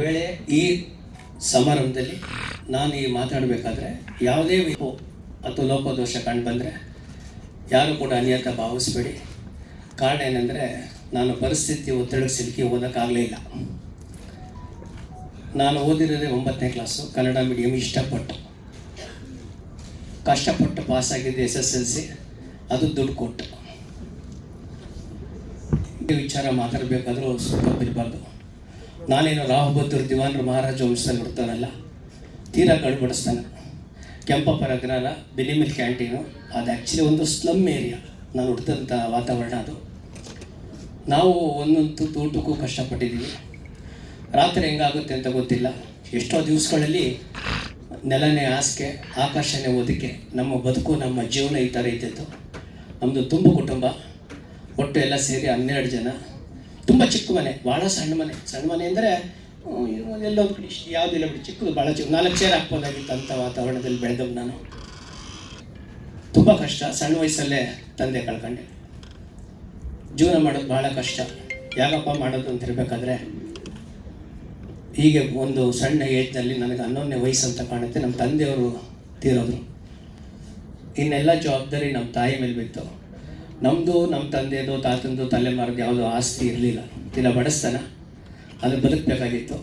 ವೇಳೆ ಈ ಸಮಾರಂಭದಲ್ಲಿ ನಾನು ಈ ಮಾತಾಡಬೇಕಾದ್ರೆ ಯಾವುದೇ ವಿಪೋ ಅಥವಾ ಲೋಪದೋಷ ಕಂಡು ಬಂದರೆ ಯಾರು ಕೂಡ ಅನ್ಯತಾ ಭಾವಿಸಬೇಡಿ. ಕಾರಣ ಏನಂದರೆ ನಾನು ಪರಿಸ್ಥಿತಿ ಒತ್ತಡಕ್ಕೆ ಸಿಲುಕಿ ಓದೋಕ್ಕಾಗಲೇ ಇಲ್ಲ. ನಾನು ಓದಿರೋದೇ 9ನೇ ಕ್ಲಾಸು, ಕನ್ನಡ ಮೀಡಿಯಮ್. ಕಷ್ಟಪಟ್ಟು ಪಾಸಾಗಿದ್ದು SSLC, ಅದು ದುಡ್ಡು ಕೊಟ್ಟು. ಈ ವಿಚಾರ ಮಾತಾಡಬೇಕಾದ್ರೂ ಸ್ವಲ್ಪ ಇರಬಾರ್ದು. ನಾನೇನು ರಾಹುಬದ್ದೂರು ದಿವಾನರು ಮಹಾರಾಜ ವಂಶದಲ್ಲಿ ನೋಡ್ತಾನಲ್ಲ, ತೀರಾ ಗಡ್ಬಡಿಸ್ತಾನೆ. ಕೆಂಪಪ್ಪರ ಅಗ್ರಹಾರ, ಬೆನಿಮಿಲ್ ಕ್ಯಾಂಟೀನು, ಅದು ಆ್ಯಕ್ಚುಲಿ ಒಂದು ಸ್ಲಮ್ ಏರಿಯಾ. ನಾನು ಹುಟ್ಟಿದಂಥ ವಾತಾವರಣ ಅದು. ನಾವು ಒಂದೊಂದು ಊಟಕ್ಕೂ ಕಷ್ಟಪಟ್ಟಿದ್ದೀವಿ. ರಾತ್ರಿ ಹೆಂಗಾಗುತ್ತೆ ಅಂತ ಗೊತ್ತಿಲ್ಲ. ಎಷ್ಟೋ ದಿವಸಗಳಲ್ಲಿ ನೆಲನೇ ಹಾಸಿಗೆ, ಆಕಾಶನೇ ಒದಕೆ, ನಮ್ಮ ಬದುಕು, ನಮ್ಮ ಜೀವನ ಈ ಥರ ಇದ್ದಿತ್ತು. ನಮ್ಮದು ತುಂಬ ಕುಟುಂಬ, ಒಟ್ಟು ಎಲ್ಲ ಸೇರಿ 12 ಜನ. ತುಂಬ ಚಿಕ್ಕ ಮನೆ, ಭಾಳ ಸಣ್ಣ ಮನೆ ಅಂದರೆ ಎಲ್ಲೊಂದು ಕಡೆ ಇಷ್ಟು ಯಾವುದಿಲ್ಲ ಬಿಡಿ, ಚಿಕ್ಕದು, ಭಾಳ ಚಿಕ್ಕ. 4 ಚೇರ್ ಹಾಕ್ಬೋದಾಗಿತ್ತು ಅಂಥ ವಾತಾವರಣದಲ್ಲಿ ಬೆಳೆದವು ನಾನು. ತುಂಬ ಕಷ್ಟ. ಸಣ್ಣ ವಯಸ್ಸಲ್ಲೇ ತಂದೆ ಕಳ್ಕೊಂಡೆ. ಜೀವನ ಮಾಡೋದು ಭಾಳ ಕಷ್ಟ. ಯಾಕಪ್ಪ ಮಾಡೋದು ಅಂತ ಇರಬೇಕಾದ್ರೆ ಹೀಗೆ ಒಂದು ಸಣ್ಣ ಏಜ್ನಲ್ಲಿ ನನಗೆ 11ನೇ ವಯಸ್ಸು ಅಂತ ಕಾಣುತ್ತೆ. ನಮ್ಮ ತಂದೆಯವರು ತೀರೋದ್ರು. ಇನ್ನೆಲ್ಲ ಜವಾಬ್ದಾರಿ ನಮ್ಮ ತಾಯಿ ಮೇಲೆ ಬಿತ್ತು. ನಮ್ಮದು, ನಮ್ಮ ತಂದೆದು, ತಾತಂದು, ತಲೆಮಾರದು ಯಾವುದೋ ಆಸ್ತಿ ಇರಲಿಲ್ಲ. ಇಲ್ಲ ಬಡಿಸ್ತಾನ, ಅದು ಬದುಕಬೇಕಾಗಿತ್ತು.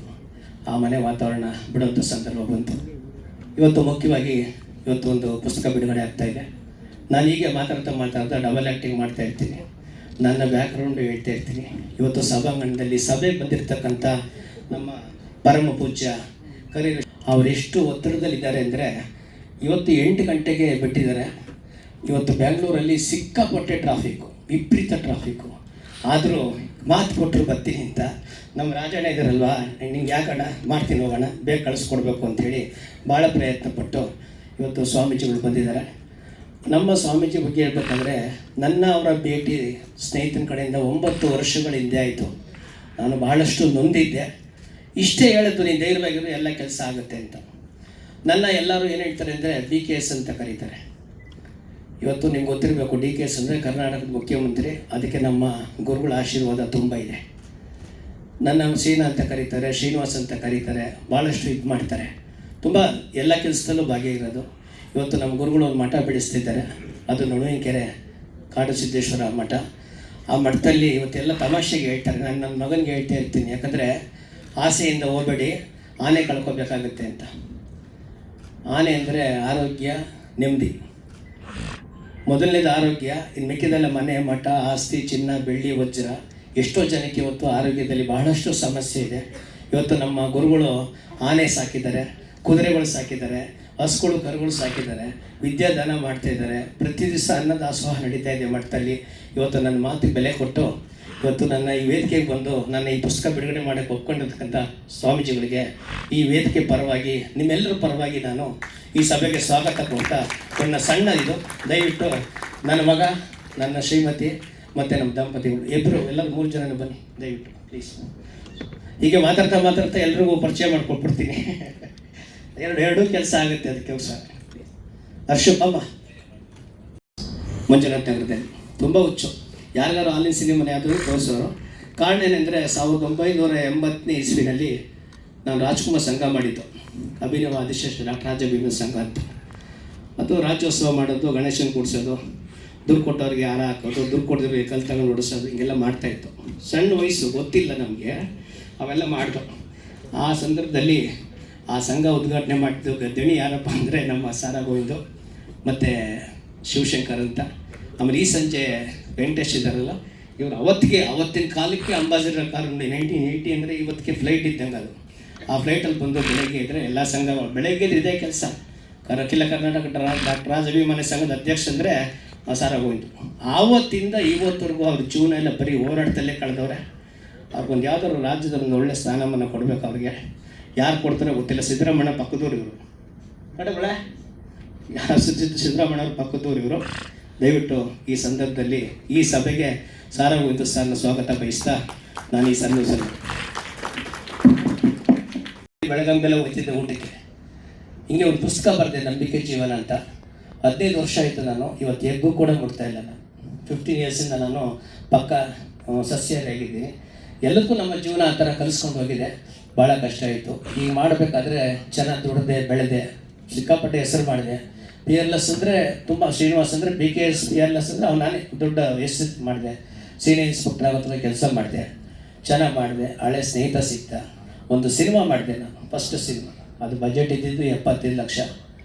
ಆ ಮನೆ ವಾತಾವರಣ ಬಿಡುವಂಥ ಸಂದರ್ಭ ಬಂತು. ಇವತ್ತು ಮುಖ್ಯವಾಗಿ ಒಂದು ಪುಸ್ತಕ ಬಿಡುಗಡೆ ಆಗ್ತಾಯಿದೆ. ನಾನು ಹೀಗೆ ಮಾತಾಡ್ತಾ ಡಬಲ್ ಆ್ಯಕ್ಟಿಂಗ್ ಮಾಡ್ತಾ ಇರ್ತೀನಿ. ನನ್ನ ಬ್ಯಾಕ್ಗ್ರೌಂಡು ಹೇಳ್ತಾ ಇರ್ತೀನಿ. ಇವತ್ತು ಸಭಾಂಗಣದಲ್ಲಿ ಸಭೆಗೆ ಬಂದಿರತಕ್ಕಂಥ ನಮ್ಮ ಪರಮ ಪೂಜ್ಯ ಅವರೆಷ್ಟು ಒತ್ತಡದಲ್ಲಿದ್ದಾರೆ ಅಂದರೆ, ಇವತ್ತು 8 ಗಂಟೆಗೆ ಬಿಟ್ಟಿದ್ದಾರೆ. ಇವತ್ತು ಬೆಂಗಳೂರಲ್ಲಿ ಸಿಕ್ಕಾಪಟ್ಟೆ ಟ್ರಾಫಿಕ್ಕು, ವಿಪರೀತ ಟ್ರಾಫಿಕ್ಕು. ಆದರೂ ಮಾತು ಕೊಟ್ಟರು ಬರ್ತೀನಿ ಅಂತ. ನಮ್ಮ ರಾಜಣ್ಣ ಇದ್ದಾರಲ್ವಾ, ನಿಂಗೆ ಯಾಕಣ್ಣ, ಮಾಡ್ತೀನಿ ಹೋಗೋಣ, ಬೇಗ ಕಳಿಸ್ಕೊಡ್ಬೇಕು ಅಂಥೇಳಿ ಭಾಳ ಪ್ರಯತ್ನಪಟ್ಟು ಇವತ್ತು ಸ್ವಾಮೀಜಿಗಳು ಬಂದಿದ್ದಾರೆ. ನಮ್ಮ ಸ್ವಾಮೀಜಿ ಬಗ್ಗೆ ಹೇಳ್ಬೇಕಂದ್ರೆ, ಅವರ ಭೇಟಿ ಸ್ನೇಹಿತನ ಕಡೆಯಿಂದ 9 ವರ್ಷಗಳ ಹಿಂದೆ ಆಯಿತು. ನಾನು ಬಹಳಷ್ಟು ನೊಂದಿದ್ದೆ. ಇಷ್ಟೇ ಹೇಳಿದ್ದು, ನೀನು ಧೈರ್ಯವಾಗಿರೋ, ಎಲ್ಲ ಕೆಲಸ ಆಗುತ್ತೆ ಅಂತ. ಎಲ್ಲರೂ ಏನು ಹೇಳ್ತಾರೆ ಅಂದರೆ BKS ಅಂತ ಕರೀತಾರೆ. ಇವತ್ತು ನಿಮ್ಗೆ ಗೊತ್ತಿರಬೇಕು, DKS ಅಂದರೆ ಕರ್ನಾಟಕದ ಮುಖ್ಯಮಂತ್ರಿ. ಅದಕ್ಕೆ ನಮ್ಮ ಗುರುಗಳ ಆಶೀರ್ವಾದ ತುಂಬ ಇದೆ. ಸೀನಾ ಅಂತ ಕರೀತಾರೆ, ಶ್ರೀನಿವಾಸ್ ಅಂತ ಕರೀತಾರೆ. ಭಾಳಷ್ಟು ಇದು ಮಾಡ್ತಾರೆ. ತುಂಬ ಎಲ್ಲ ಕೆಲಸದಲ್ಲೂ ಭಾಗಿಯಾಗಿರೋದು. ಇವತ್ತು ನಮ್ಮ ಗುರುಗಳು ಒಂದು ಮಠ ಬಿಡಿಸ್ತಿದ್ದಾರೆ. ಅದು ನಡುವಿನಕೆರೆ ಕಾಡು ಸಿದ್ದೇಶ್ವರ ಮಠ. ಆ ಮಠದಲ್ಲಿ ಇವತ್ತೆಲ್ಲ ತಮಾಷೆಗೆ ಹೇಳ್ತಾರೆ. ನಾನು ನನ್ನ ಮಗನಿಗೆ ಹೇಳ್ತಾ ಇರ್ತೀನಿ, ಯಾಕಂದರೆ ಆಸೆಯಿಂದ ಹೋಗಬೇಡಿ, ಆನೆ ಕಳ್ಕೊಬೇಕಾಗುತ್ತೆ ಅಂತ. ಆನೆ ಅಂದರೆ ಆರೋಗ್ಯ, ನೆಮ್ಮದಿ. ಮೊದಲನೇದು ಆರೋಗ್ಯ. ಇನ್ನು ಮಿಕ್ಕಿದೆಲ್ಲ ಮನೆ, ಮಠ, ಆಸ್ತಿ, ಚಿನ್ನ, ಬೆಳ್ಳಿ, ವಜ್ರ. ಎಷ್ಟೋ ಜನಕ್ಕೆ ಇವತ್ತು ಆರೋಗ್ಯದಲ್ಲಿ ಬಹಳಷ್ಟು ಸಮಸ್ಯೆ ಇದೆ. ಇವತ್ತು ನಮ್ಮ ಗುರುಗಳು ಆನೆ ಸಾಕಿದ್ದಾರೆ, ಕುದುರೆಗಳು ಸಾಕಿದ್ದಾರೆ, ಹಸುಗಳು, ಕರುಗಳು ಸಾಕಿದ್ದಾರೆ, ವಿದ್ಯಾದಾನ ಮಾಡ್ತಾಯಿದ್ದಾರೆ. ಪ್ರತಿ ದಿವಸ ಅನ್ನದಾಸೋಹ ನಡೀತಾ ಇದೆ ಮಠದಲ್ಲಿ. ಇವತ್ತು ನನ್ನ ಮಾತಿಗೆ ಬೆಲೆ ಕೊಟ್ಟು ಇವತ್ತು ನನ್ನ ಈ ವೇದಿಕೆಗೆ ಬಂದು ನನ್ನ ಈ ಪುಸ್ತಕ ಬಿಡುಗಡೆ ಮಾಡೋಕ್ಕೆ ಒಪ್ಕೊಂಡಿರ್ತಕ್ಕಂಥ ಸ್ವಾಮೀಜಿಗಳಿಗೆ ಈ ವೇದಿಕೆ ಪರವಾಗಿ, ನಿಮ್ಮೆಲ್ಲರ ಪರವಾಗಿ ನಾನು ಈ ಸಭೆಗೆ ಸ್ವಾಗತ ಕೊಡ್ತಾ, ನನ್ನ ಸಣ್ಣ ಇದು, ದಯವಿಟ್ಟು ನನ್ನ ಮಗ, ನನ್ನ ಶ್ರೀಮತಿ ಮತ್ತು ನಮ್ಮ ದಂಪತಿಗಳು ಎಲ್ಲರೂ 3 ಜನ ಬನ್ನಿ ದಯವಿಟ್ಟು ಪ್ಲೀಸ್. ಹೀಗೆ ಮಾತಾಡ್ತಾ ಎಲ್ರಿಗೂ ಪರಿಚಯ ಮಾಡಿಕೊಟ್ಬಿಡ್ತೀನಿ. ಎರಡು ಕೆಲಸ ಆಗುತ್ತೆ ಅದಕ್ಕೆ. ಹರ್ಷಪ್ಪಮ್ಮ ಮಂಜುನಾಥ್ ನಗರದಲ್ಲಿ ತುಂಬ ಹುಚ್ಚು. ಯಾರಿಗಾರು ಆನ್ಲೈನ್ ಸಿನಿಮಾ ಯಾವುದು ತೋರಿಸೋರು. ಕಾರಣ ಏನೆಂದರೆ 1980ನೇ ಇಸ್ವಿನಲ್ಲಿ ನಾನು ರಾಜ್ಕುಮಾರ್ ಸಂಘ ಮಾಡಿದ್ದು, ಅಭಿನವ ಆದಿಶೇಷ ಡಾಕ್ಟರ್ ರಾಜ ಭೀಮನ ಸಂಘ ಅಂತ. ಅದು ರಾಜ್ಯೋತ್ಸವ ಮಾಡೋದು, ಗಣೇಶನ ಕೂಡಿಸೋದು, ದುಡ್ಡು ಕೊಟ್ಟವ್ರಿಗೆ ಹಾರ ಹಾಕೋದು, ದುಡ್ಡು ಕೊಡೋರಿಗೆ ಕಲ್ ತಗೊಂಡು ಹೊಡಿಸೋದು, ಹಿಂಗೆಲ್ಲ ಮಾಡ್ತಾಯಿತ್ತು. ಸಣ್ಣ ವಯಸ್ಸು, ಗೊತ್ತಿಲ್ಲ ನಮಗೆ, ಅವೆಲ್ಲ ಮಾಡಿದ್ರು. ಆ ಸಂದರ್ಭದಲ್ಲಿ ಆ ಸಂಘ ಉದ್ಘಾಟನೆ ಮಾಡಿದ್ದು ಗದ್ದೆಣಿ ಯಾರಪ್ಪ ಅಂದರೆ ನಮ್ಮ ಸಾರಾ ಗೋವಿಂದು ಮತ್ತು ಶಿವಶಂಕರ್ ಅಂತ. ಆಮೇಲೆ ಈ ಸಂಜೆ ವೆಂಕಟೇಶ್ ಇದ್ದಾರಲ್ಲ, ಇವರು ಅವತ್ತಿನ ಕಾಲಕ್ಕೆ ಅಂಬಾಸಿಡರ್ ಕಾರ್ 1980 ಅಂದರೆ ಇವತ್ತಿಗೆ ಫ್ಲೈಟ್ ಇದ್ದಂಗೆ ಅದು. ಆ ಫ್ಲೈಟಲ್ಲಿ ಬಂದು ಬೆಳಗ್ಗೆ ಇದ್ದರೆ ಎಲ್ಲ ಸಂಘಗಳು ಬೆಳಗ್ಗೆ ಇದೇ ಕೆಲಸ. ಅಖಿಲ ಕರ್ನಾಟಕ ಡಾಕ್ಟರ್ ರಾಜ ಭೀಮನ ಸಂಘದ ಅಧ್ಯಕ್ಷ ಅಂದರೆ ಸಾರಾ ಗೋವಿಂದು. ಆವತ್ತಿಂದ ಇವತ್ತವರೆಗೂ ಅವ್ರ ಜೀವನ ಎಲ್ಲ ಬರೀ ಹೋರಾಟದಲ್ಲೇ ಕಳೆದವ್ರೆ. ಅವ್ರಿಗೊಂದು ಯಾವುದಾದ್ರು ರಾಜ್ಯದಲ್ಲಿ ಒಂದು ಒಳ್ಳೆಯ ಸ್ಥಾನಮಾನ ಕೊಡಬೇಕು. ಅವ್ರಿಗೆ ಯಾರು ಕೊಡ್ತಾರೋ ಗೊತ್ತಿಲ್ಲ. ಸಿದ್ದರಾಮಯ್ಯ ಪಕ್ಕದವ್ರು ಇವರು, ಕಡೆಗಳ ಯಾರು ಸಿದ್ದರಾಮಯ್ಯವ್ರ ಪಕ್ಕದವ್ರು ಇವರು. ದಯವಿಟ್ಟು ಈ ಸಂದರ್ಭದಲ್ಲಿ ಈ ಸಭೆಗೆ ಸಾರಾ ಗೋವಿಂದ ಸರ್ನ ಸ್ವಾಗತ ಬಯಸ್ತಾ ನಾನು ಈ ಸಂದರ್ಭದಲ್ಲಿ ಬೆಳಗಂಬೆಲ್ಲ ಹೋಗ್ತಿದ್ದೆ ಊಟಕ್ಕೆ. ಹಿಂಗೆ ಒಂದು ಪುಸ್ತಕ ಬರೆದೆ, ನಂಬಿಕೆ ಜೀವನ ಅಂತ. 15 ವರ್ಷ ಆಯಿತು ನಾನು ಇವತ್ತು ಎಗ್ಗು ಕೂಡ ಮುಟ್ತಾ ಇಲ್ಲ. ನಾನು 15 ಇಯರ್ಸಿಂದ ನಾನು ಪಕ್ಕ ಸಸ್ಯಾಹಾರಿ ಆಗಿದ್ದೀನಿ. ಎಲ್ಲಕ್ಕೂ ನಮ್ಮ ಜೀವನ ಆ ಥರ ಕಲಿಸ್ಕೊಂಡು ಹೋಗಿದೆ. ಭಾಳ ಕಷ್ಟ ಆಯಿತು. ಈಗ ಮಾಡಬೇಕಾದ್ರೆ ಚೆನ್ನಾಗಿ ದುಡ್ದೆ ಬೆಳೆದೆ, ಸಿಕ್ಕಾಪಟ್ಟೆ ಹೆಸರು ಮಾಡಿದೆ. ಪಿಯರ್ಲೆಸ್ ಅಂದರೆ ತುಂಬ ಶ್ರೀನಿವಾಸ್ ಅಂದರೆ BKS ಪಿಯರ್ಲೆಸ್ ಅಂದರೆ ನಾನೇ ದೊಡ್ಡ ಹೆಸರು ಮಾಡಿದೆ. ಸೀನಿಯರ್ ಇನ್ಸ್ಪೆಕ್ಟರ್ ಆಗೋತ್ರ ಕೆಲಸ ಮಾಡಿದೆ, ಚೆನ್ನಾಗಿ ಮಾಡಿದೆ. ಹಳೆ ಸ್ನೇಹಿತ ಸಿಗ್ತ. ಒಂದು ಸಿನಿಮಾ ಮಾಡಿದೆ ನಾನು, ಫಸ್ಟ್ ಸಿನಿಮಾ. ಅದು ಬಜೆಟ್ ಇದ್ದಿದ್ದು 75 ಲಕ್ಷ.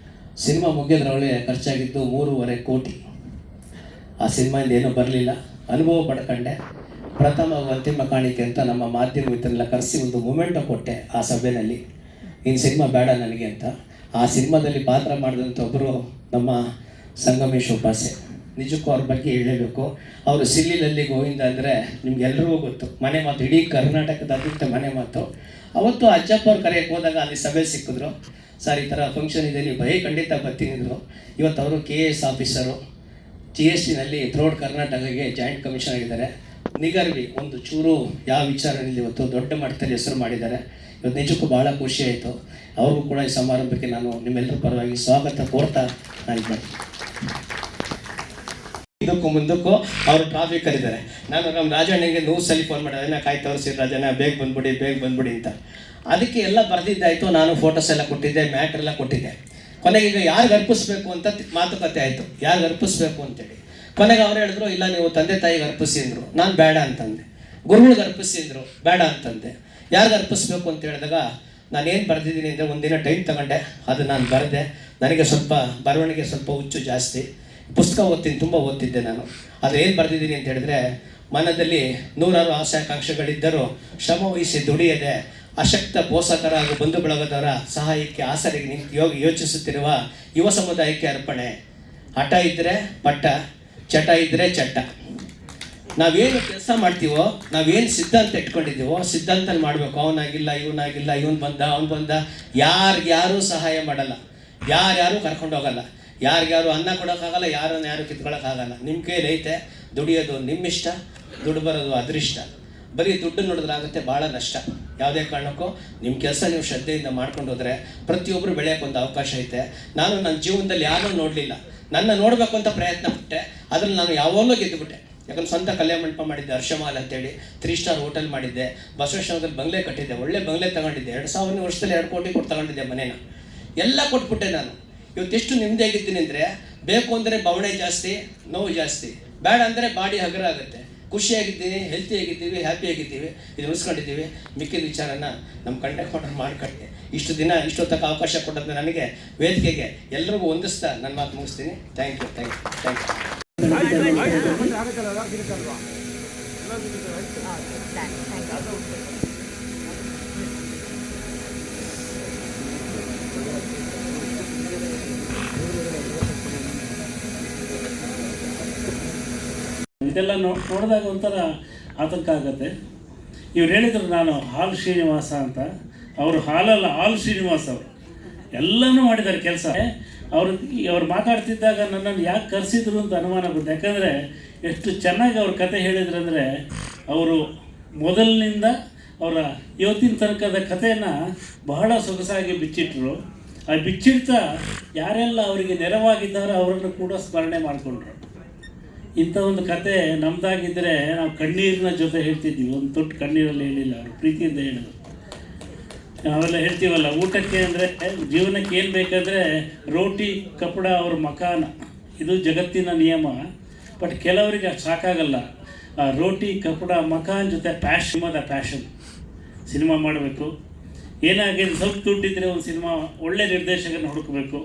ಸಿನಿಮಾ ಮುಗಿಯೋದ್ರೊಳಗೆ ಖರ್ಚಾಗಿದ್ದು 3.5 ಕೋಟಿ. ಆ ಸಿನಿಮಾಯಿಂದ ಏನೂ ಬರಲಿಲ್ಲ. ಅನುಭವ ಪಡ್ಕೊಂಡೆ. ಪ್ರಥಮ ಅಂತಿಮ ಕಾಣಿಕೆ ಅಂತ ನಮ್ಮ ಮಾಧ್ಯಮ ಮಿತ್ರರೆಲ್ಲ ಕರೆಸಿ ಒಂದು ಮೂಮೆಂಟು ಕೊಟ್ಟೆ ಆ ಸಭೆಯಲ್ಲಿ. ಇನ್ನು ಸಿನಿಮಾ ಬೇಡ ನನಗೆ ಅಂತ. ಆ ಸಿನಿಮಾದಲ್ಲಿ ಪಾತ್ರ ಮಾಡಿದಂಥ ಒಬ್ಬರು ನಮ್ಮ ಸಂಗಮೇಶ್ ಉಪಾಸೆ. ನಿಜಕ್ಕೂ ಅವ್ರ ಬಗ್ಗೆ ಹೇಳಬೇಕು. ಅವರು ಸಿಲ್ಲಿಲಲ್ಲಿ ಗೋವಿಂದ ಅಂದರೆ ನಿಮ್ಗೆಲ್ರಿಗೂ ಗೊತ್ತು, ಮನೆ ಮಾತು, ಇಡೀ ಕರ್ನಾಟಕದಾದ್ಯಂತ ಮನೆ ಮಾತು. ಅವತ್ತು ಅಜ್ಜಪ್ಪ ಅವ್ರು ಕರೆಯಕ್ಕೆ ಹೋದಾಗ ಅಲ್ಲಿ ಸಭೆ ಸಿಕ್ಕಿದ್ರು. ಸರ್, ಈ ಥರ ಫಂಕ್ಷನ್ ಇದೆ, ನೀವು ಖಂಡಿತ ಬರ್ತೀನಿದ್ರು. ಇವತ್ತು ಅವರು KS ಆಫೀಸರು, GSTನಲ್ಲಿ ಥ್ರೋಡ್ ಕರ್ನಾಟಕಕ್ಕೆ ಜಾಯಿಂಟ್ ಕಮಿಷನ್ ಆಗಿದ್ದಾರೆ. ನಿಗರ್ವಿ ಒಂದು ಚೂರು ಯಾವ ವಿಚಾರದಲ್ಲಿ ಇವತ್ತು ದೊಡ್ಡ ಮಟ್ಟದಲ್ಲಿ ಹೆಸರು ಮಾಡಿದ್ದಾರೆ. ಇವತ್ತು ನಿಜಕ್ಕೂ ಭಾಳ ಖುಷಿ ಆಯಿತು. ಅವ್ರಿಗೂ ಕೂಡ ಈ ಸಮಾರಂಭಕ್ಕೆ ನಾನು ನಿಮ್ಮೆಲ್ಲರ ಪರವಾಗಿ ಸ್ವಾಗತ ಕೋರ್ತಾ ನಾನು ಇದಕ್ಕೂ ಮುಂದಕ್ಕೂ ಅವರು ಟ್ರಾಫಿಕ್ ಕರೀತಾರೆ. ನಾನು ನಮ್ಮ ರಾಜಣ್ಣಗೆ 100 ಸಲ ಫೋನ್ ಮಾಡಿದೆ, ನಾ ಕಾಯ್ತವ್ರು ಸರ್ ರಾಜಣ್ಣ, ಬೇಗ ಬಂದ್ಬಿಡಿ ಅಂತ. ಅದಕ್ಕೆ ಎಲ್ಲ ಬರೆದಿದ್ದಾಯಿತು. ನಾನು ಫೋಟೋಸ್ ಎಲ್ಲ ಕೊಟ್ಟಿದ್ದೆ, ಮ್ಯಾಟ್ರ್ ಎಲ್ಲ ಕೊಟ್ಟಿದ್ದೆ. ಕೊನೆಗೆ ಈಗ ಯಾರಿಗೆ ಅರ್ಪಿಸ್ಬೇಕು ಅಂತ ಮಾತುಕತೆ ಆಯಿತು, ಯಾರಿಗೆ ಅರ್ಪಿಸ್ಬೇಕು ಅಂತೇಳಿ. ಕೊನೆಗೆ ಅವ್ರು ಹೇಳಿದ್ರು, ಇಲ್ಲ ನೀವು ತಂದೆ ತಾಯಿಗೆ ಅರ್ಪಿಸಿ ಅಂದರು. ನಾನು ಬೇಡ ಅಂತಂದೆ. ಗುರುಗಳಿಗೆ ಅರ್ಪಿಸಿ ಅಂದರು, ಬೇಡ ಅಂತಂದೆ. ಯಾರಿಗೆ ಅರ್ಪಿಸ್ಬೇಕು ಅಂತ ಹೇಳಿದಾಗ ನಾನೇನು ಬರೆದಿದ್ದೀನಿ ಅಂದರೆ, ಒಂದಿನ ಟೈಮ್ ತಗೊಂಡೆ, ಅದು ನಾನು ಬರೆದೆ. ನನಗೆ ಸ್ವಲ್ಪ ಬರವಣಿಗೆ ಸ್ವಲ್ಪ ಹುಚ್ಚು ಜಾಸ್ತಿ. ಪುಸ್ತಕ ಓದ್ತೀನಿ, ತುಂಬ ಓದ್ತಿದ್ದೆ ನಾನು. ಅದು ಏನು ಬರೆದಿದ್ದೀನಿ ಅಂತ ಹೇಳಿದ್ರೆ, ಮನದಲ್ಲಿ 100 ಆಶಾಕಾಂಕ್ಷೆಗಳಿದ್ದರೂ ಶ್ರಮ ವಹಿಸಿ ದುಡಿಯದೆ ಅಶಕ್ತ ಪೋಷಕರ ಹಾಗೂ ಬಂಧು ಬಳಗದವರ ಸಹಾಯಕ್ಕೆ ಆಸರೆಗೆ ನಿಂತು ಯೋಚಿಸುತ್ತಿರುವ ಯುವ ಸಮುದಾಯಕ್ಕೆ ಅರ್ಪಣೆ. ಹಠ ಇದ್ದರೆ ಪಟ್ಟ, ಚಟ ಇದ್ದರೆ ಚಟ್ಟ. ನಾವೇನು ಕೆಲಸ ಮಾಡ್ತೀವೋ, ನಾವೇನು ಸಿದ್ಧಾಂತ ಇಟ್ಕೊಂಡಿದ್ದೀವೋ ಸಿದ್ಧಾಂತ ಮಾಡಬೇಕು. ಅವನಾಗಿಲ್ಲ, ಇವನಾಗಿಲ್ಲ, ಇವನು ಬಂದ, ಅವನು ಬಂದ. ಯಾರಿಗ್ಯಾರೂ ಸಹಾಯ ಮಾಡಲ್ಲ, ಯಾರ್ಯಾರು ಕರ್ಕೊಂಡೋಗಲ್ಲ, ಯಾರಿಗ್ಯಾರು ಅನ್ನ ಕೊಡೋಕ್ಕಾಗಲ್ಲ, ಯಾರು ಕಿತ್ಕೊಳ್ಳೋಕ್ಕಾಗಲ್ಲ. ನಿಮ್ಮ ಕೈಲಿ ಐತೆ, ದುಡಿಯೋದು ನಿಮ್ಮಿಷ್ಟ, ದುಡ್ಡು ಬರೋದು ಅದೃಷ್ಟ. ಬರೀ ದುಡ್ಡು ನೋಡಿದ್ರಾಗುತ್ತೆ, ಭಾಳ ನಷ್ಟ. ಯಾವುದೇ ಕಾರಣಕ್ಕೂ ನಿಮ್ಮ ಕೆಲಸ ನೀವು ಶ್ರದ್ಧೆಯಿಂದ ಮಾಡ್ಕೊಂಡು ಹೋದರೆ ಪ್ರತಿಯೊಬ್ಬರು ಬೆಳೆಯೋಕ್ಕೊಂದು ಅವಕಾಶ ಐತೆ. ನಾನು ನನ್ನ ಜೀವನದಲ್ಲಿ ಯಾರೂ ನೋಡಲಿಲ್ಲ, ನನ್ನ ನೋಡಬೇಕು ಅಂತ ಪ್ರಯತ್ನ ಪಟ್ಟೆ. ಅದ್ರಲ್ಲಿ ನಾನು ಯಾವಾಗಲೂ ಗೆದ್ದುಬಿಟ್ಟೆ. ಯಾಕಂದ್ರೆ ಸ್ವಂತ ಕಲ್ಯಾಣ ಮಂಟಪ ಮಾಡಿದ್ದೆ, ಹರ್ಷಮಾಲ್ ಅಂತೇಳಿ 3 ಸ್ಟಾರ್ ಹೋಟೆಲ್ ಮಾಡಿದ್ದೆ. ಬಸವೇಶ್ವರದಲ್ಲಿ ಬಂಗ್ಲೆ ಕಟ್ಟಿದ್ದೆ, ಒಳ್ಳೆ ಬಂಗ್ಲೆ ತಗೊಂಡಿದ್ದೆ. 2000 ವರ್ಷದಲ್ಲಿ 2 ಕೋಟಿ ಕೊಟ್ಟು ತಗೊಂಡಿದ್ದೆ ಮನೇನ. ಎಲ್ಲ ಕೊಟ್ಬಿಟ್ಟೆ ನಾನು. ಇವತ್ತೆಷ್ಟು ನೆಮ್ಮದಿಯಾಗಿದ್ದೀನಿ ಅಂದರೆ, ಬೇಕು ಅಂದರೆ ಬವಣೆ ಜಾಸ್ತಿ, ನೋವು ಜಾಸ್ತಿ. ಬೇಡ ಅಂದರೆ ಬಾಡಿ ಹಗರ ಆಗುತ್ತೆ. ಖುಷಿಯಾಗಿದ್ದೀನಿ, ಹೆಲ್ತಿಯಾಗಿದ್ದೀವಿ, ಹ್ಯಾಪಿಯಾಗಿದ್ದೀವಿ, ಇದು ಉಳಿಸ್ಕೊಂಡಿದ್ದೀವಿ. ಮಿಕ್ಕಿದ ವಿಚಾರನ ನಮ್ಮ ಕಂಡಕ್ಟರ್ ಮಾಡಿಕೊಟ್ಟೆ. ಇಷ್ಟು ದಿನ ಇಷ್ಟೊತ್ತಕ್ಕೆ ಅವಕಾಶ ಕೊಟ್ಟದ್ದು ನನಗೆ, ವೇದಿಕೆಗೆ ಎಲ್ರಿಗೂ ಹೊಂದಿಸ್ತಾ ನನ್ನ ಮಾತು ಮುಗಿಸ್ತೀನಿ. Thank you. ಇದೆಲ್ಲ ನೋಡಿದಾಗ ಒಂಥರ ಆತಂಕ ಆಗುತ್ತೆ. ಇವ್ರು ಹೇಳಿದ್ರು ನಾನು ಹಾಲು ಶ್ರೀನಿವಾಸ ಅಂತ. ಅವರು ಹಾಲಲ್ಲ, ಹಾಲು ಶ್ರೀನಿವಾಸ. ಅವರು ಎಲ್ಲನೂ ಮಾಡಿದ್ದಾರೆ ಕೆಲಸ. ಅವ್ರು ಮಾತಾಡ್ತಿದ್ದಾಗ ನನ್ನನ್ನು ಯಾಕೆ ಕರೆಸಿದ್ರು ಅಂತ ಅನುಮಾನ ಬಂತು. ಯಾಕಂದರೆ ಎಷ್ಟು ಚೆನ್ನಾಗಿ ಅವ್ರ ಕತೆ ಹೇಳಿದ್ರಂದರೆ, ಅವರು ಮೊದಲಿನಿಂದ ಅವರ ಇವತ್ತಿನ ತನಕದ ಕಥೆಯನ್ನು ಬಹಳ ಸೊಗಸಾಗಿ ಬಿಚ್ಚಿಟ್ರು. ಆ ಬಿಚ್ಚಿಡ್ತಾ ಯಾರೆಲ್ಲ ಅವರಿಗೆ ನೆರವಾಗಿದ್ದಾರೋ ಅವರನ್ನು ಕೂಡ ಸ್ಮರಣೆ ಮಾಡಿಕೊಂಡ್ರು. ಇಂಥ ಒಂದು ಕತೆ ನಮ್ಮದಾಗಿದ್ದರೆ ನಾವು ಕಣ್ಣೀರಿನ ಜೊತೆ ಹೇಳ್ತಿದ್ವಿ, ಒಂದು ತೊಟ್ಟು ಕಣ್ಣೀರಲ್ಲಿ ಹೇಳಿಲ್ಲ, ಅವರು ಪ್ರೀತಿಯಿಂದ ಹೇಳಿದ್ರು. ನಾವೆಲ್ಲ ಹೇಳ್ತೀವಲ್ಲ, ಊಟಕ್ಕೆ ಅಂದರೆ ಜೀವನಕ್ಕೆ ಏನು ಬೇಕಂದರೆ ರೋಟಿ ಕಪಡ ಅವ್ರ ಮಕಾನ, ಇದು ಜಗತ್ತಿನ ನಿಯಮ. ಬಟ್ ಕೆಲವರಿಗೆ ಅದು ಸಾಕಾಗಲ್ಲ. ಆ ರೋಟಿ ಕಪಡ ಮಕಾನ್ ಜೊತೆ ಪ್ಯಾಷನ್ ಸಿನಿಮಾ ಮಾಡಬೇಕು. ಏನಾಗಿದೆ, ಸ್ವಲ್ಪ ದುಡ್ಡಿದ್ರೆ ಒಂದು ಸಿನಿಮಾ ಒಳ್ಳೆ ನಿರ್ದೇಶಕನ ಹುಡುಕಬೇಕು.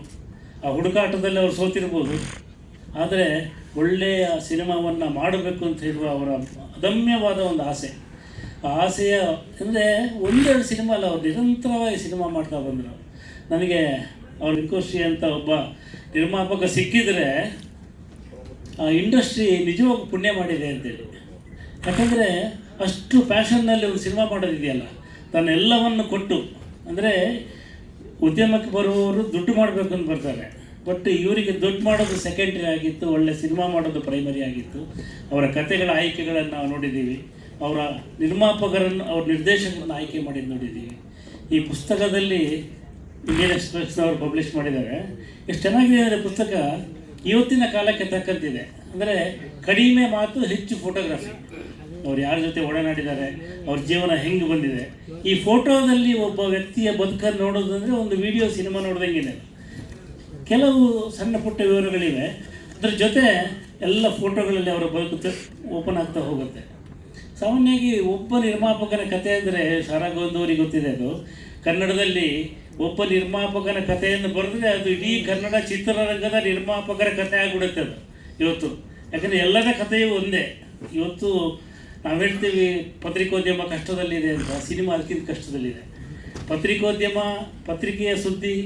ಆ ಹುಡುಕಾಟದಲ್ಲಿ ಅವ್ರು ಸೋತಿರ್ಬೋದು, ಆದರೆ ಒಳ್ಳೆಯ ಸಿನಿಮಾವನ್ನು ಮಾಡಬೇಕು ಅಂತ ಹೇಳುವ ಅವರ ಅದಮ್ಯವಾದ ಒಂದು ಆಸೆ. ಆ ಆಸೆಯ ಅಂದರೆ 1-2 ಸಿನಿಮಾ ಅಲ್ಲ, ಅವ್ರು ನಿರಂತರವಾಗಿ ಸಿನಿಮಾ ಮಾಡ್ತಾ ಬಂದರು. ನನಗೆ ಅವ್ರ ರಿಕೋಶಿ ಅಂತ ಒಬ್ಬ ನಿರ್ಮಾಪಕ ಸಿಕ್ಕಿದರೆ ಆ ಇಂಡಸ್ಟ್ರಿ ನಿಜವಾಗೂ ಪುಣ್ಯ ಮಾಡಿದೆ ಅಂತೇಳಿ. ಯಾಕಂದರೆ ಅಷ್ಟು ಪ್ಯಾಷನ್ನಲ್ಲಿ ಒಂದು ಸಿನಿಮಾ ಮಾಡೋದಿದೆಯಲ್ಲ, ತನ್ನೆಲ್ಲವನ್ನು ಕೊಟ್ಟು. ಅಂದರೆ ಉದ್ಯಮಕ್ಕೆ ಬರುವವರು ದುಡ್ಡು ಮಾಡಬೇಕು ಅಂತ ಬರ್ತಾರೆ, ಬಟ್ ಇವರಿಗೆ ದುಡ್ಡು ಮಾಡೋದು ಸೆಕೆಂಡ್ರಿ ಆಗಿತ್ತು, ಒಳ್ಳೆ ಸಿನಿಮಾ ಮಾಡೋದು ಪ್ರೈಮರಿ ಆಗಿತ್ತು. ಅವರ ಕಥೆಗಳ ಆಯ್ಕೆಗಳನ್ನು ನಾವು ನೋಡಿದ್ದೀವಿ, ಅವರ ನಿರ್ಮಾಪಕರನ್ನು, ಅವ್ರ ನಿರ್ದೇಶಕರನ್ನು ಆಯ್ಕೆ ಮಾಡಿದ್ದು ನೋಡಿದ್ದೀವಿ. ಈ ಪುಸ್ತಕದಲ್ಲಿ ಇಂಡಿಯನ್ ಎಕ್ಸ್‌ಪ್ರೆಸ್ನವರು ಪಬ್ಲಿಷ್ ಮಾಡಿದ್ದಾರೆ. ಎಷ್ಟು ಚೆನ್ನಾಗಿದೆ ಅಂದರೆ ಪುಸ್ತಕ ಇವತ್ತಿನ ಕಾಲಕ್ಕೆ ತಕ್ಕಂತಿದೆ. ಅಂದರೆ ಕಡಿಮೆ ಮಾತು ಹೆಚ್ಚು ಫೋಟೋಗ್ರಫಿ. ಅವ್ರು ಯಾರ ಜೊತೆ ಒಡನಾಡಿದ್ದಾರೆ, ಅವ್ರ ಜೀವನ ಹೆಂಗೆ ಬಂದಿದೆ. ಈ ಫೋಟೋದಲ್ಲಿ ಒಬ್ಬ ವ್ಯಕ್ತಿಯ ಬದುಕನ್ನು ನೋಡೋದಂದರೆ ಒಂದು ವಿಡಿಯೋ ಸಿನಿಮಾ ನೋಡ್ದಂಗೆ. ಕೆಲವು ಸಣ್ಣ ಪುಟ್ಟ ವಿವರಗಳಿವೆ, ಅದ್ರ ಜೊತೆ ಎಲ್ಲ ಫೋಟೋಗಳಲ್ಲಿ ಅವರ ಬದುಕು ಓಪನ್ ಆಗ್ತಾ ಹೋಗುತ್ತೆ. ಸಾಮಾನ್ಯವಾಗಿ ಒಬ್ಬ ನಿರ್ಮಾಪಕನ ಕಥೆ ಅಂದರೆ ಸಾರಾಗೊಂದವರಿಗೆ ಗೊತ್ತಿದೆ. ಅದು ಕನ್ನಡದಲ್ಲಿ ಒಬ್ಬ ನಿರ್ಮಾಪಕನ ಕಥೆಯನ್ನು ಬರೆದ್ರೆ ಅದು ಇಡೀ ಕನ್ನಡ ಚಿತ್ರರಂಗದ ನಿರ್ಮಾಪಕರ ಕಥೆ ಆಗಿಬಿಡುತ್ತೆ ಅದು ಇವತ್ತು. ಯಾಕಂದರೆ ಎಲ್ಲರ ಕಥೆಯೂ ಒಂದೇ. ಇವತ್ತು ನಾವು ಹೇಳ್ತೀವಿ ಪತ್ರಿಕೋದ್ಯಮ ಕಷ್ಟದಲ್ಲಿದೆ ಅಂತ, ಸಿನಿಮಾ ಅದಕ್ಕಿಂತ ಕಷ್ಟದಲ್ಲಿದೆ. ಪತ್ರಿಕೋದ್ಯಮ, ಪತ್ರಿಕೆಯ ಸುದ್ದಿ,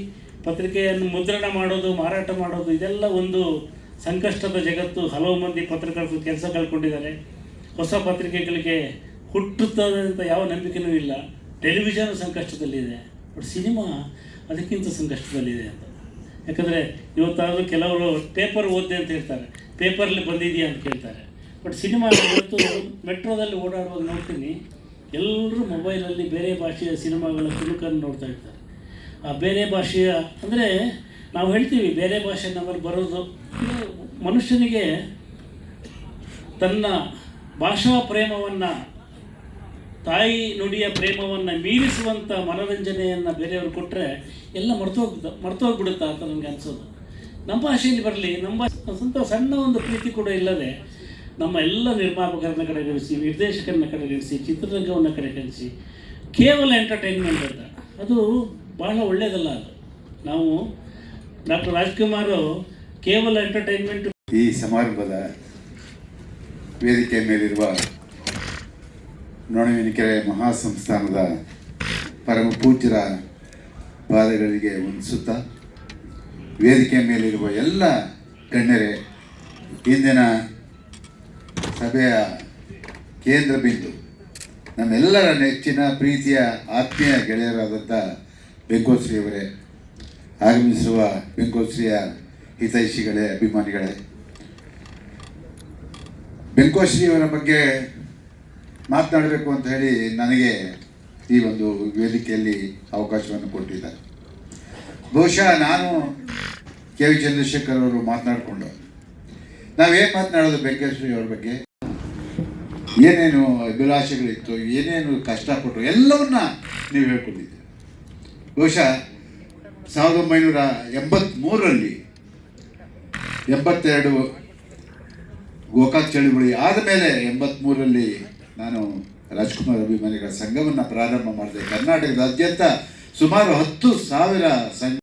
ಪತ್ರಿಕೆಯನ್ನು ಮುದ್ರಣ ಮಾಡೋದು, ಮಾರಾಟ ಮಾಡೋದು, ಇದೆಲ್ಲ ಒಂದು ಸಂಕಷ್ಟದ ಜಗತ್ತು. ಹಲವು ಮಂದಿ ಪತ್ರಕರ್ತರು ಕೆಲಸ ಕಳ್ಕೊಂಡಿದ್ದಾರೆ. ಹೊಸ ಪತ್ರಿಕೆಗಳಿಗೆ ಹುಟ್ಟುತ್ತದೆ ಅಂತ ಯಾವ ನಂಬಿಕೆಯೂ ಇಲ್ಲ. ಟೆಲಿವಿಷನ್ ಸಂಕಷ್ಟದಲ್ಲಿದೆ, ಬಟ್ ಸಿನಿಮಾ ಅದಕ್ಕಿಂತ ಸಂಕಷ್ಟದಲ್ಲಿದೆ ಅಂತ. ಯಾಕಂದರೆ ಇವತ್ತಾದರೂ ಕೆಲವರು ಪೇಪರ್ ಓದಿದೆ ಅಂತ ಹೇಳ್ತಾರೆ, ಪೇಪರಲ್ಲಿ ಬಂದಿದೆಯಾ ಅಂತ ಕೇಳ್ತಾರೆ. ಬಟ್ ಸಿನಿಮಾ ಇವತ್ತು ಮೆಟ್ರೋದಲ್ಲಿ ಓಡಾಡುವಾಗ ನೋಡ್ತೀನಿ, ಎಲ್ಲರೂ ಮೊಬೈಲಲ್ಲಿ ಬೇರೆ ಭಾಷೆಯ ಸಿನಿಮಾಗಳ ತುಣುಕನ್ನು ನೋಡ್ತಾ ಇರ್ತಾರೆ. ಆ ಬೇರೆ ಭಾಷೆಯ ಅಂದರೆ ನಾವು ಹೇಳ್ತೀವಿ ಬೇರೆ ಭಾಷೆ ನಮ್ಮಲ್ಲಿ ಬರೋದು. ಮನುಷ್ಯನಿಗೆ ತನ್ನ ಭಾಷಾ ಪ್ರೇಮವನ್ನು, ತಾಯಿ ನುಡಿಯ ಪ್ರೇಮವನ್ನು ಮೀರಿಸುವಂಥ ಮನೋರಂಜನೆಯನ್ನು ಬೇರೆಯವ್ರು ಕೊಟ್ಟರೆ ಎಲ್ಲ ಮರ್ತೋಗ್ಬಿಡುತ್ತಾ ಅಂತ ನನಗೆ ಅನಿಸೋದು. ನಮ್ಮ ಭಾಷೆಯಲ್ಲಿ ಬರಲಿ, ನಮ್ಮ ಭಾಷೆ ಸ್ವಂತ ಸಣ್ಣ ಒಂದು ಪ್ರೀತಿ ಕೂಡ ಇಲ್ಲದೆ ನಮ್ಮ ಎಲ್ಲ ನಿರ್ಮಾಪಕರನ್ನ ಕಡೆಗಣಿಸಿ, ನಿರ್ದೇಶಕರನ್ನ ಕಡೆಗಣಿಸಿ, ಚಿತ್ರರಂಗವನ್ನು ಕಡೆಗಣಿಸಿ ಕೇವಲ ಎಂಟರ್ಟೈನ್ಮೆಂಟ್ ಅಂತ, ಅದು ಬಹಳ ಒಳ್ಳೆಯದಲ್ಲ. ಅದು ನಾವು ಡಾಕ್ಟರ್ ರಾಜ್ಕುಮಾರ್ ಕೇವಲ ಎಂಟರ್ಟೈನ್ಮೆಂಟ್. ಈ ಸಮಾರಂಭದ ವೇದಿಕೆ ಮೇಲಿರುವ ನೊಣವಿನಕೆರೆ ಮಹಾಸಂಸ್ಥಾನದ ಪರಮ ಪೂಜ್ಯರ ಪಾದಗಳಿಗೆ ವಂದಿಸುತ್ತಾ, ವೇದಿಕೆ ಮೇಲಿರುವ ಎಲ್ಲ ಗಣ್ಯರೇ, ಇಂದಿನ ಸಭೆಯ ಕೇಂದ್ರ ಬಿಂದು ನಮ್ಮೆಲ್ಲರ ನೆಚ್ಚಿನ ಪ್ರೀತಿಯ ಆತ್ಮೀಯ ಗೆಳೆಯರಾದಂಥ ಬೆಂಕೋಶ್ರೀಯವರೇ, ಆಗಮಿಸುವ ಬೆಂಕೋಶ್ರೀಯ ಹಿತೈಷಿಗಳೇ, ಅಭಿಮಾನಿಗಳೇ, ಬೆಂಕೋಶ್ರೀಯವರ ಬಗ್ಗೆ ಮಾತನಾಡಬೇಕು ಅಂತ ಹೇಳಿ ನನಗೆ ಈ ಒಂದು ವೇದಿಕೆಯಲ್ಲಿ ಅವಕಾಶವನ್ನು ಕೊಟ್ಟಿದ್ದಾರೆ. ಬಹುಶಃ ನಾನು ಕೆ ವಿ ಚಂದ್ರಶೇಖರ್ ಅವರು ಮಾತನಾಡಿಕೊಂಡು ನಾವೇನು ಮಾತನಾಡೋದು ಬೆಂಕೇಶ್ವರಿ ಅವ್ರ ಬಗ್ಗೆ, ಏನೇನು ಅಭಿಲಾಷೆಗಳಿತ್ತು, ಏನೇನು ಕಷ್ಟಪಟ್ಟರು, ಎಲ್ಲವನ್ನ ನೀವು ಹೇಳ್ಕೊಂಡಿದ್ದೀರಿ. ಬಹುಶಃ 1983ರಲ್ಲಿ 82 ಗೋಕಾಕ್ ಚಳುವಳಿ ಆದಮೇಲೆ 83ರಲ್ಲಿ ನಾನು ರಾಜ್ಕುಮಾರ್ ಅಭಿಮಾನಿಗಳ ಸಂಘವನ್ನು ಪ್ರಾರಂಭ ಮಾಡಿದೆ. ಕರ್ನಾಟಕದಾದ್ಯಂತ ಸುಮಾರು 10,000 ಸಂಘ